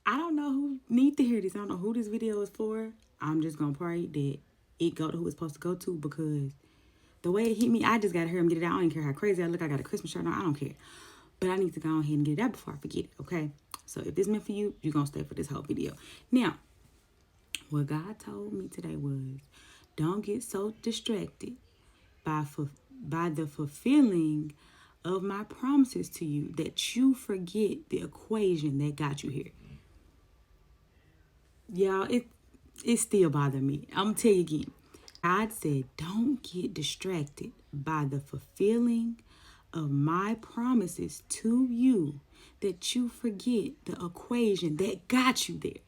I don't know who need to hear this. I don't know who this video is for. I'm just going to pray that it go to who it's supposed to go to, because the way it hit me, I just got to hear him get it out. I don't even care how crazy I look. I got a Christmas shirt on. I don't care. But I need to go ahead and get it out before I forget it, okay? So if this meant for you, you're going to stay for this whole video. Now, what God told me today was, don't get so distracted by the fulfilling of my promises to you that you forget the equation that got you here. Y'all, it still bothers me. I'm going to tell you again. God said, don't get distracted by the fulfilling of my promises to you that you forget the equation that got you there.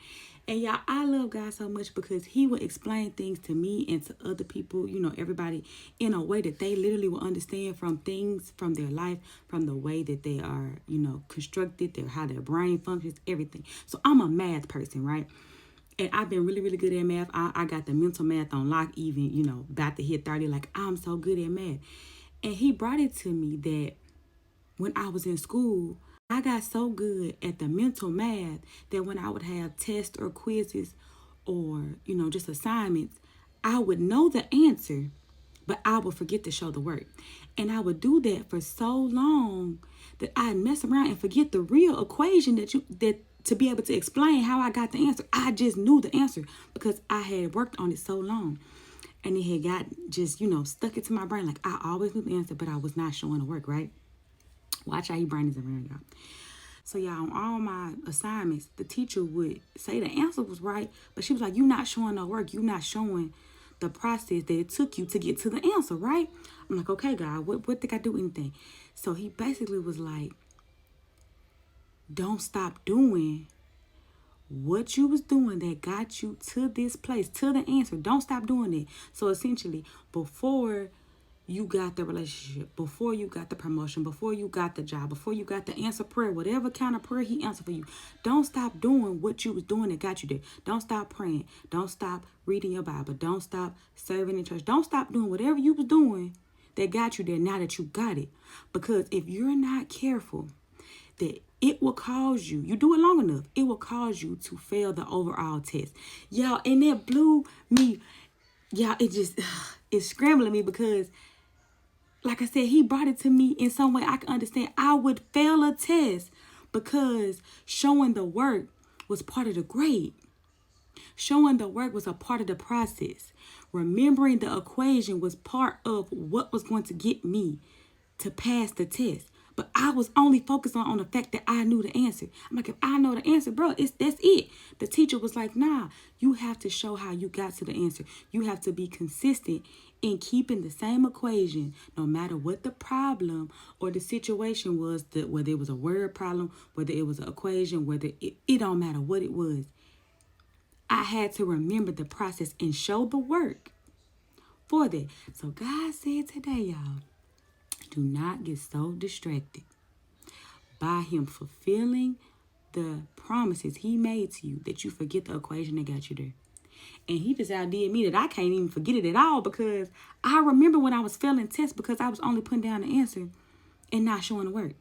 And y'all, I love God so much because he will explain things to me and to other people, everybody, in a way that they literally will understand, from things from their life, from the way that they are, constructed, how their brain functions, everything. So I'm a math person, right? And I've been really, really good at math. I got the mental math on lock, even, about to hit 30. Like, I'm so good at math. And he brought it to me that when I was in school, I got so good at the mental math that when I would have tests or quizzes or, just assignments, I would know the answer, but I would forget to show the work. And I would do that for so long that I'd mess around and forget the real equation that to be able to explain how I got the answer. I just knew the answer because I had worked on it so long. And it had got just, stuck into my brain. Like, I always knew the answer, but I was not showing the work, right? Watch how you brain is around, y'all. So, y'all, on all my assignments, the teacher would say the answer was right, but she was like, you're not showing no work. You're not showing the process that it took you to get to the answer, right? I'm like, okay, God, what did I do anything? So he basically was like, don't stop doing what you was doing that got you to this place, to the answer. Don't stop doing it. So essentially, before you got the relationship, before you got the promotion, before you got the job, before you got the answer prayer, whatever kind of prayer he answered for you, don't stop doing what you was doing that got you there. Don't stop praying. Don't stop reading your Bible. Don't stop serving in church. Don't stop doing whatever you was doing that got you there now that you got it. Because if you're not careful, that it will cause you do it long enough, it will cause you to fail the overall test. Y'all, and that blew me. Y'all, it's scrambling me because, like I said, he brought it to me in some way I can understand. I would fail a test because showing the work was part of the grade. Showing the work was a part of the process. Remembering the equation was part of what was going to get me to pass the test. But I was only focused on the fact that I knew the answer. I'm like, if I know the answer, bro, that's it. The teacher was like, nah, you have to show how you got to the answer. You have to be consistent in keeping the same equation, no matter what the problem or the situation was, whether it was a word problem, whether it was an equation, whether it don't matter what it was. I had to remember the process and show the work for that. So God said today, y'all, do not get so distracted by him fulfilling the promises he made to you that you forget the equation that got you there. And he just outdid me that I can't even forget it at all, because I remember when I was failing tests because I was only putting down the answer and not showing the work.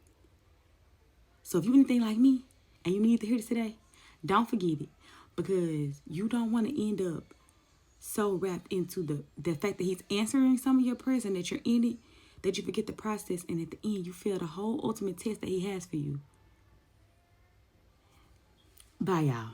So if you anything like me and you need to hear this today, don't forget it, because you don't want to end up so wrapped into the fact that he's answering some of your prayers and that you're in it, that you forget the process, and at the end you fail the whole ultimate test that he has for you. Bye, y'all.